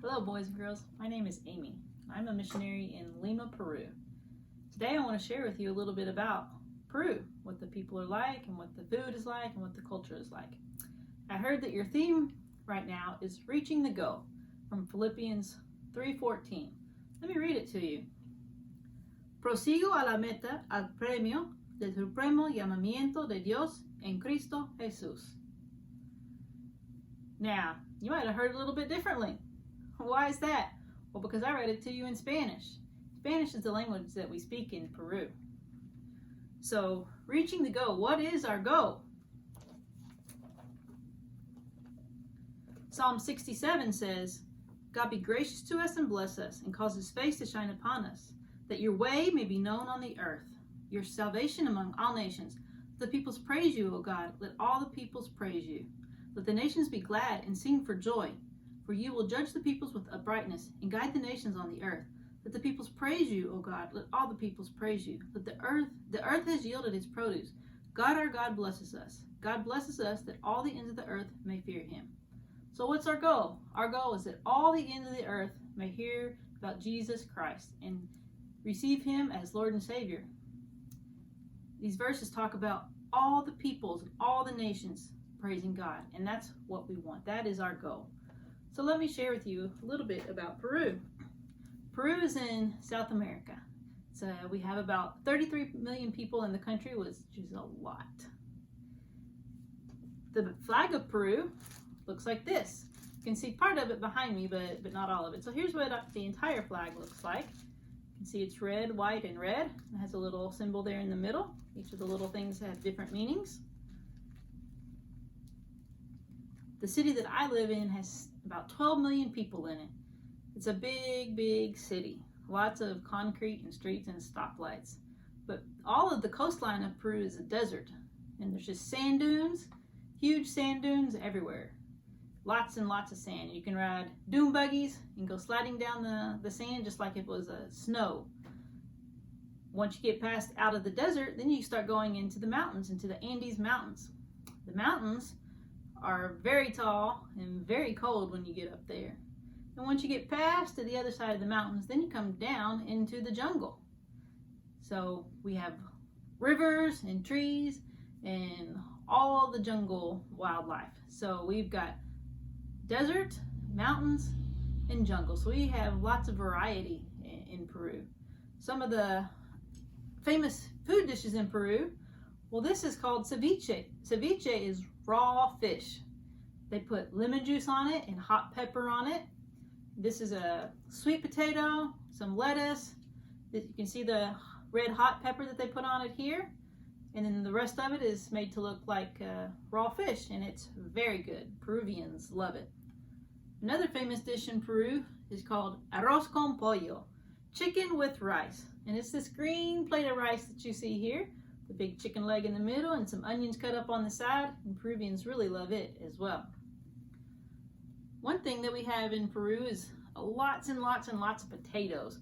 Hello boys and girls, my name is Amy. I'm a missionary in Lima, Peru. Today I want to share with you a little bit about Peru, what the people are like and what the food is like and what the culture is like. I heard that your theme right now is reaching the goal from Philippians 3:14. Let me read it to you. Prosigo a la meta al premio del supremo llamamiento de Dios en Cristo Jesús. Now, you might have heard it a little bit differently. Why is that? Well, because I read it to you in Spanish. Spanish is the language that we speak in Peru. So, reaching the goal. What is our goal? Psalm 67 says, God be gracious to us and bless us and cause his face to shine upon us, that your way may be known on the earth, your salvation among all nations. Let the peoples praise you, O God. Let all the peoples praise you. Let the nations be glad and sing for joy. For you will judge the peoples with uprightness and guide the nations on the earth. Let the peoples praise you, O God. Let all the peoples praise you. Let the earth has yielded its produce. God our God blesses us. God blesses us that all the ends of the earth may fear him. So what's our goal? Our goal is that all the ends of the earth may hear about Jesus Christ and receive him as Lord and Savior. These verses talk about all the peoples and all the nations praising God, and that's what we want. That is our goal. So let me share with you a little bit about Peru. Peru is in South America. So we have about 33 million people in the country, which is a lot. The flag of Peru looks like this. You can see part of it behind me, but not all of it. So here's what the entire flag looks like. You can see it's red, white, and red. It has a little symbol there in the middle. Each of the little things have different meanings. The city that I live in has about 12 million people in it. It's a big, big city. Lots of concrete and streets and stoplights. But all of the coastline of Peru is a desert. And there's just sand dunes, huge sand dunes everywhere. Lots and lots of sand. You can ride dune buggies and go sliding down the sand just like it was snow. Once you get past out of the desert, then you start going into the mountains, into the Andes Mountains. The mountains are very tall and very cold when you get up there. And once you get past to the other side of the mountains, then you come down into the jungle. So we have rivers and trees and all the jungle wildlife. So we've got desert, mountains, and jungle. So we have lots of variety in Peru. Some of the famous food dishes in Peru, well, this is called ceviche. Ceviche is raw fish. They put lemon juice on it and hot pepper on it. This is a sweet potato, some lettuce. You can see the red hot pepper that they put on it here. And then the rest of it is made to look like raw fish, and it's very good. Peruvians love it. Another famous dish in Peru is called arroz con pollo, chicken with rice. And it's this green plate of rice that you see here. The big chicken leg in the middle and some onions cut up on the side, and Peruvians really love it as well. One thing that we have in Peru is lots and lots and lots of potatoes.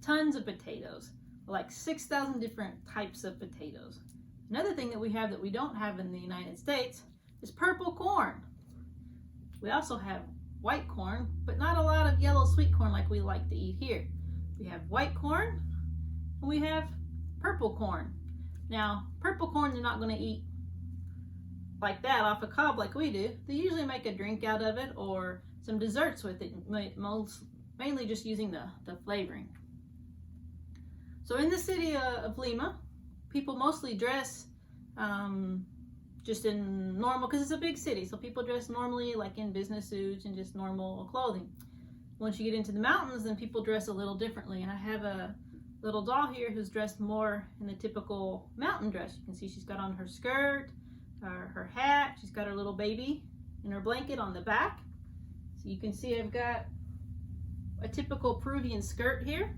Tons of potatoes, like 6,000 different types of potatoes. Another thing that we have that we don't have in the United States is purple corn. We also have white corn, but not a lot of yellow sweet corn like we like to eat here. We have white corn and we have purple corn. Now, purple corn they're not going to eat like that off a cob like we do. They usually make a drink out of it or some desserts with it, mainly just using the flavoring. So in the city of Lima, people mostly dress just in normal, because it's a big city, so people dress normally like in business suits and just normal clothing. Once you get into the mountains, then people dress a little differently, and I have a little doll here who's dressed more in the typical mountain dress. You can see she's got on her skirt, her hat, she's got her little baby in her blanket on the back. So you can see I've got a typical Peruvian skirt here.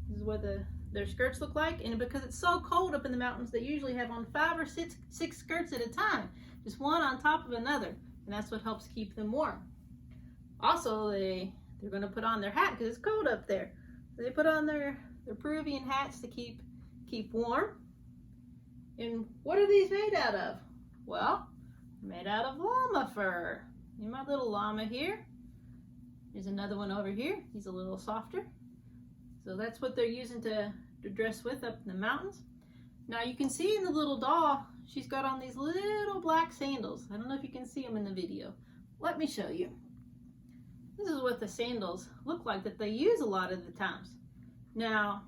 This is what their skirts look like, and because it's so cold up in the mountains, they usually have on 5 or 6 skirts at a time, just one on top of another, and that's what helps keep them warm. Also, they're going to put on their hat because it's cold up there. So they put on their Peruvian hats to keep warm. And what are these made out of? Well, made out of llama fur. See my little llama here? There's another one over here. He's a little softer. So that's what they're using to dress with up in the mountains. Now you can see in the little doll, she's got on these little black sandals. I don't know if you can see them in the video. Let me show you. This is what the sandals look like that they use a lot of the times. Now,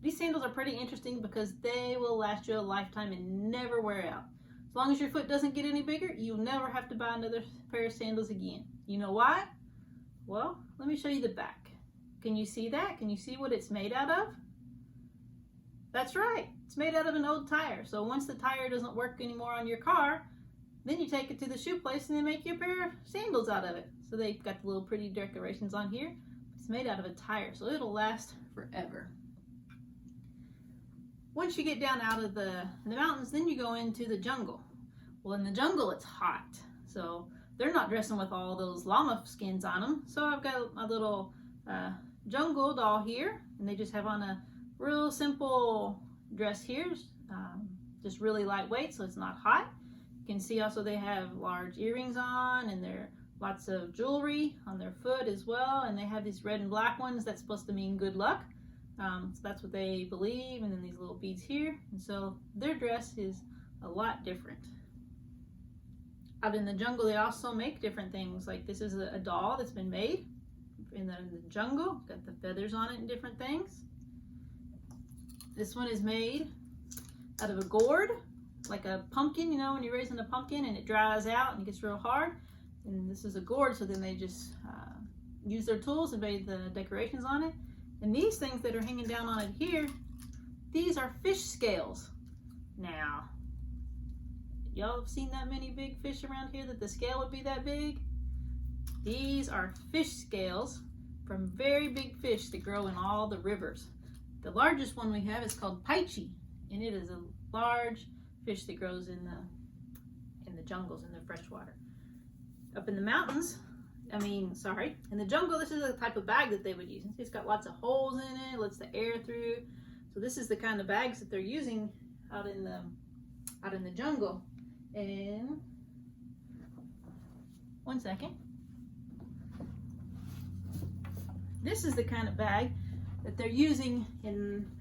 these sandals are pretty interesting because they will last you a lifetime and never wear out. As long as your foot doesn't get any bigger, you'll never have to buy another pair of sandals again. You know why? Well, let me show you the back. Can you see that? Can you see what it's made out of? That's right. It's made out of an old tire. So once the tire doesn't work anymore on your car, then you take it to the shoe place and they make you a pair of sandals out of it. So they've got the little pretty decorations on here. It's made out of a tire, so it'll last forever. Once you get down out of the mountains, then you go into the jungle. Well, in the jungle, it's hot. So they're not dressing with all those llama skins on them. So I've got a little jungle doll here, and they just have on a real simple dress here, just really lightweight, so it's not hot. You can see also they have large earrings on, and there are lots of jewelry on their foot as well, and they have these red and black ones that's supposed to mean good luck. So that's what they believe, and then these little beads here, and so their dress is a lot different. Out in the jungle, they also make different things, like this is a doll that's been made in the jungle, got the feathers on it and different things. This one is made out of a gourd, like a pumpkin, you know, when you're raising a pumpkin and it dries out and it gets real hard. And this is a gourd, so then they just use their tools and made the decorations on it. And these things that are hanging down on it here, these are fish scales. Now, y'all have seen that many big fish around here that the scale would be that big? These are fish scales from very big fish that grow in all the rivers. The largest one we have is called paiche, and it is a large fish that grows in the jungles, in the freshwater. Up in the mountains, in the jungle, this is the type of bag that they would use. It's got lots of holes in it, lets the air through. So this is the kind of bags that they're using out in the jungle. And one second. This is the kind of bag that they're using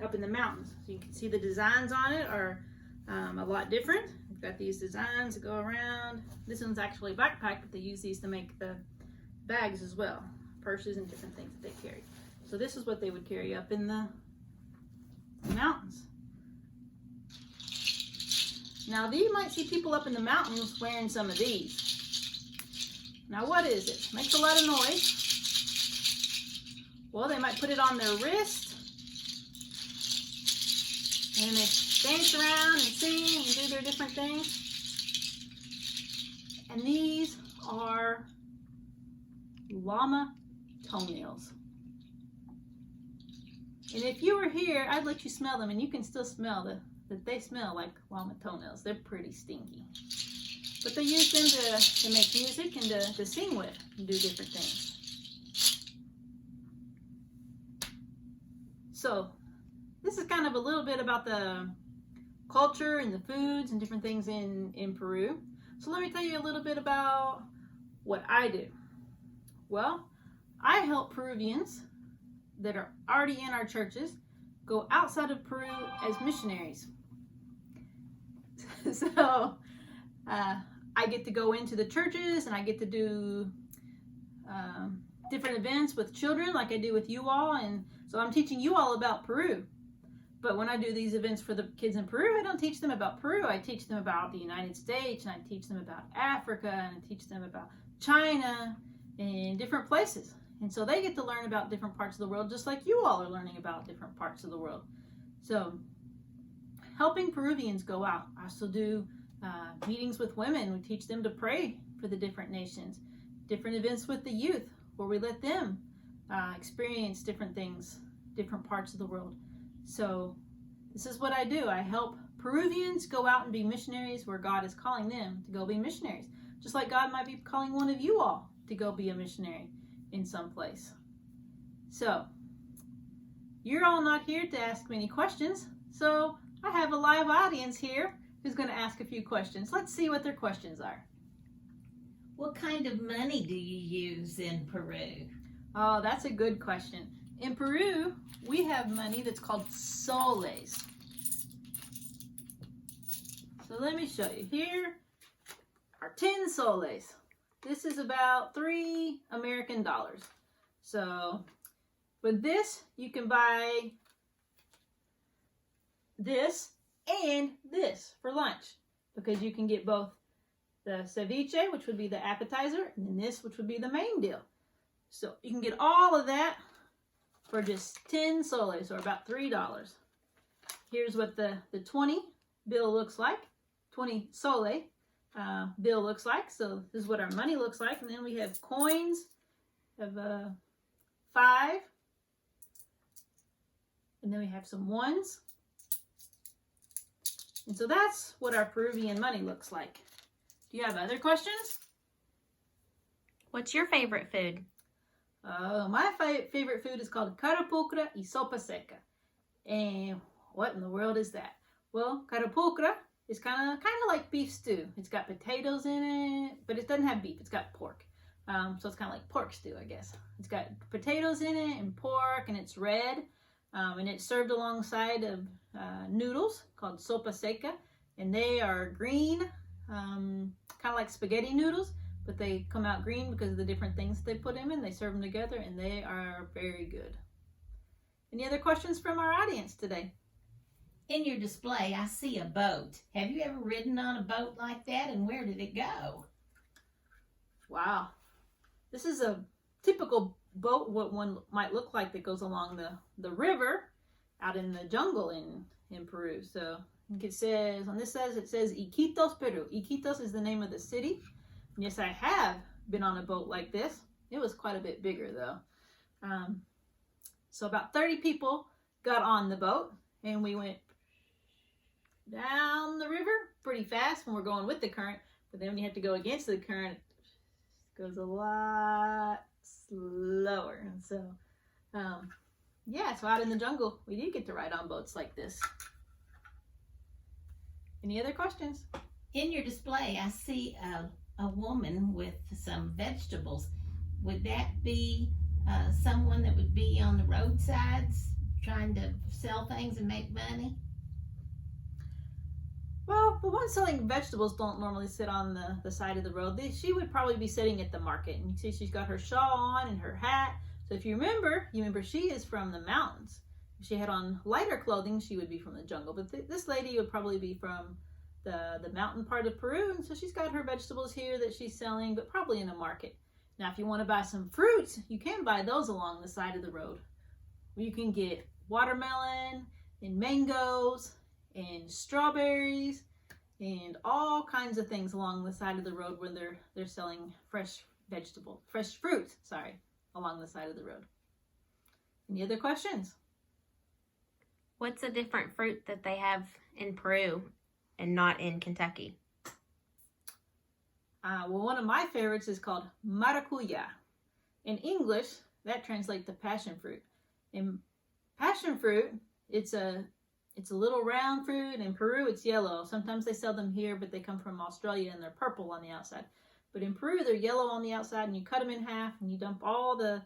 up in the mountains. So you can see the designs on it are a lot different. We've got these designs that go around. This one's actually a backpack, but they use these to make the bags as well, purses and different things that they carry. So this is what they would carry up in the mountains. Now you might see people up in the mountains wearing some of these. Now what is it? Makes a lot of noise. Well, they might put it on their wrist, and they dance around and sing and do their different things. And these are llama toenails. And if you were here, I'd let you smell them, and you can still smell that they smell like llama toenails. They're pretty stinky. But they use them to make music and to sing with and do different things. So this is kind of a little bit about the culture and the foods and different things in Peru. So let me tell you a little bit about what I do. Well, I help Peruvians that are already in our churches go outside of Peru as missionaries. So I get to go into the churches and I get to do different events with children like I do with you all, and so I'm teaching you all about Peru. But when I do these events for the kids in Peru, I don't teach them about Peru. I teach them about the United States, and I teach them about Africa, and I teach them about China and different places. And so they get to learn about different parts of the world, just like you all are learning about different parts of the world. So helping Peruvians go out. I also do meetings with women. We teach them to pray for the different nations. Different events with the youth, where we let them experience different things, different parts of the world. So this is what I do. I help Peruvians go out and be missionaries where God is calling them to go be missionaries. Just like God might be calling one of you all to go be a missionary in some place. So you're all not here to ask me any questions. So I have a live audience here who's going to ask a few questions. Let's see what their questions are. What kind of money do you use in Peru? Oh, that's a good question. In Peru, we have money that's called soles. So let me show you. Here are 10 soles. This is about $3 American. So with this, you can buy this and this for lunch, because you can get both the ceviche, which would be the appetizer, and then this, which would be the main deal. So you can get all of that for just 10 soles, or about $3. Here's what the 20 bill looks like. 20 sole bill looks like. So this is what our money looks like. And then we have coins of 5. And then we have some ones. And so that's what our Peruvian money looks like. Do you have other questions? What's your favorite food? My favorite food is called carapulcra y sopa seca. And what in the world is that? Well, carapulcra is kind of like beef stew. It's got potatoes in it, but it doesn't have beef. It's got pork. So it's kind of like pork stew, I guess. It's got potatoes in it and pork, and it's red. And it's served alongside of noodles called sopa seca. And they are green, kind of like spaghetti noodles, but they come out green because of the different things they put in them. They serve them together, and they are very good. Any other questions from our audience today? In your display, I see a boat. Have you ever ridden on a boat like that, and where did it go? Wow. This is a typical boat, what one might look like, that goes along the river out in the jungle in Peru. So I think it says, on this says, it says Iquitos, Peru. Iquitos is the name of the city. And yes, I have been on a boat like this. It was quite a bit bigger though. So about 30 people got on the boat, and we went down the river pretty fast when we're going with the current, but then when you have to go against the current, it goes a lot slower. And so yeah, so out in the jungle we did get to ride on boats like this. Any other questions? In your display, I see a woman with some vegetables. Would that be someone that would be on the roadsides trying to sell things and make money? Well, the ones selling vegetables don't normally sit on the side of the road. She would probably be sitting at the market. And you see she's got her shawl on and her hat. So if you remember she is from the mountains. If she had on lighter clothing, she would be from the jungle. But this lady would probably be from the mountain part of Peru. And so she's got her vegetables here that she's selling, but probably in a market. Now, if you want to buy some fruits, you can buy those along the side of the road. You can get watermelon and mangoes and strawberries and all kinds of things along the side of the road where they're selling fresh fruits, along the side of the road. Any other questions? What's a different fruit that they have in Peru and not in Kentucky? Well, one of my favorites is called maracuya. In English, that translates to passion fruit. In passion fruit, it's a little round fruit. In Peru, it's yellow. Sometimes they sell them here, but they come from Australia and they're purple on the outside. But in Peru, they're yellow on the outside, and you cut them in half, and you dump all the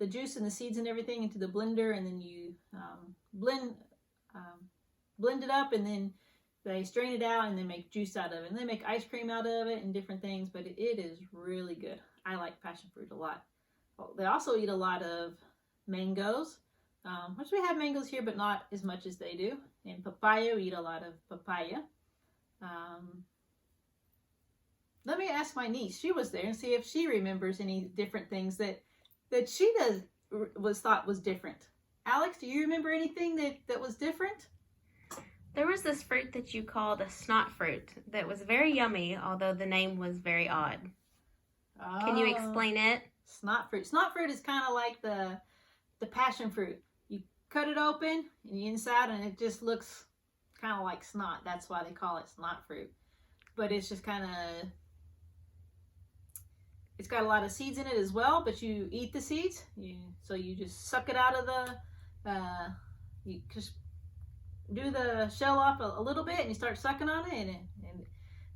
juice and the seeds and everything into the blender, and then you blend it up, and then they strain it out, and they make juice out of it. And they make ice cream out of it and different things, but it is really good. I like passion fruit a lot. They also eat a lot of mangoes, which we have mangoes here, but not as much as they do. And papaya, we eat a lot of papaya. Let me ask my niece. She was there, and see if she remembers any different things that she thought was different. Alex, do you remember anything that was different? There was this fruit that you called a snot fruit that was very yummy, although the name was very odd. Can you explain it? Snot fruit. Snot fruit is kind of like the passion fruit. You cut it open and the inside, and it just looks kind of like snot. That's why they call it snot fruit. But it's just kind of, it's got a lot of seeds in it as well, but you eat the seeds. So you just suck it out of you just do the shell off a little bit, and you start sucking on it,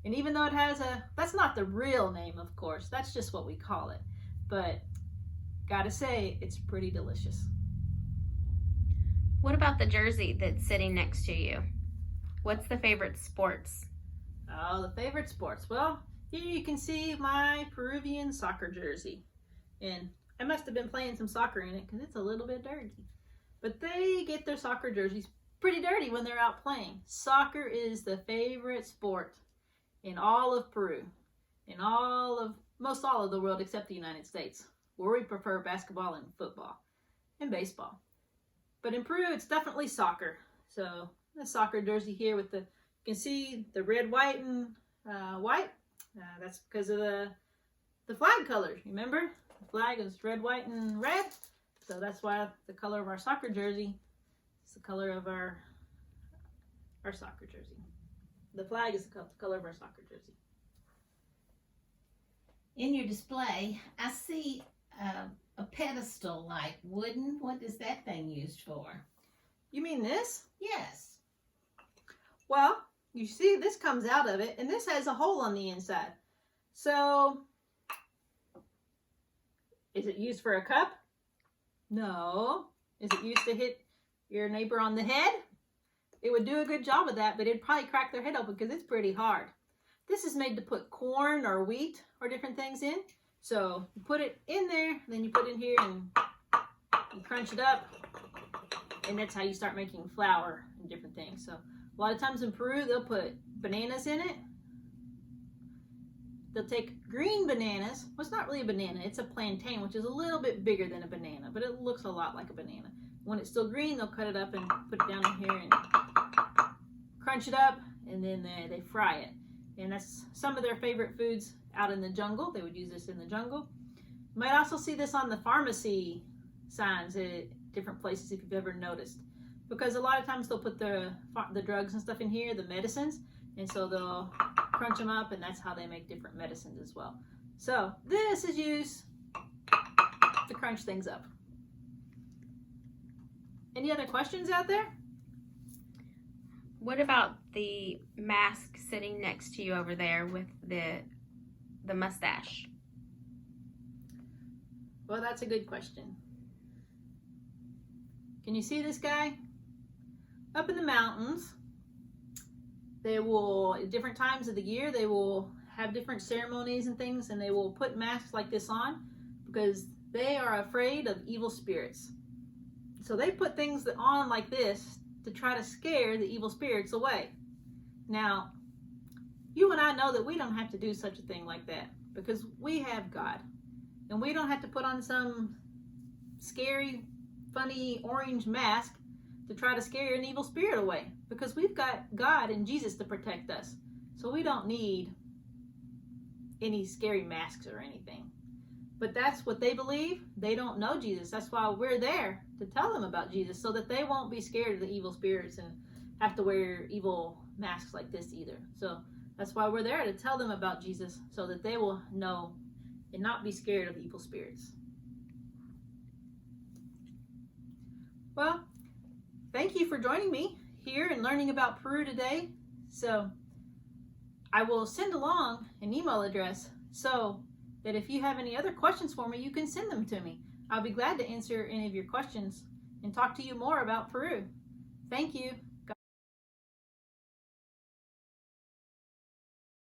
and even though it has that's not the real name, of course, that's just what we call it, but Gotta say, it's pretty delicious. What about the jersey that's sitting next to you? What's the favorite sports? Oh, the favorite sports. Well, here you can see my Peruvian soccer jersey. And I must have been playing some soccer in it because it's a little bit dirty. But they get their soccer jerseys pretty dirty when they're out playing. Soccer is the favorite sport in all of Peru, in most all of the world except the United States, where we prefer basketball and football and baseball. But in Peru, it's definitely soccer. So the soccer jersey here with you can see the red, white, and white. That's because of the flag colors. Remember, the flag is red, white, and red. So that's why the color of our soccer jersey is the color of our soccer jersey. The flag is the color of our soccer jersey. In your display, I see a pedestal, like wooden. What is that thing used for? You mean this? Yes. Well, you see this comes out of it, and this has a hole on the inside. So, is it used for a cup? No. Is it used to hit your neighbor on the head? It would do a good job of that, but it'd probably crack their head open because it's pretty hard. This is made to put corn or wheat or different things in. So you put it in there, then you put it in here and you crunch it up. And that's how you start making flour and different things. So a lot of times in Peru, they'll put bananas in it. They'll take green bananas. Well, it's not really a banana. It's a plantain, which is a little bit bigger than a banana, but it looks a lot like a banana. When it's still green, they'll cut it up and put it down in here and crunch it up, and then they fry it. And that's some of their favorite foods out in the jungle. They would use this in the jungle. You might also see this on the pharmacy signs at different places if you've ever noticed. Because a lot of times they'll put the drugs and stuff in here, the medicines, and so they'll crunch them up, and that's how they make different medicines as well. So this is used to crunch things up. Any other questions out there? What about the mask sitting next to you over there with the mustache? Well, that's a good question. Can you see this guy? Up in the mountains, they will, at different times of the year, they will have different ceremonies and things, and they will put masks like this on because they are afraid of evil spirits. So they put things on like this to try to scare the evil spirits away. Now, you and I know that we don't have to do such a thing like that because we have God. And we don't have to put on some scary, funny orange mask to try to scare an evil spirit away because we've got God and Jesus to protect us. So we don't need any scary masks or anything. But that's what they believe. They don't know Jesus. That's why we're there to tell them about Jesus so that they won't be scared of the evil spirits and have to wear evil masks like this either. So that's why we're there to tell them about Jesus so that they will know and not be scared of evil spirits. Well, thank you for joining me here and learning about Peru today. So I will send along an email address so that if you have any other questions for me, you can send them to me. I'll be glad to answer any of your questions and talk to you more about Peru. Thank you.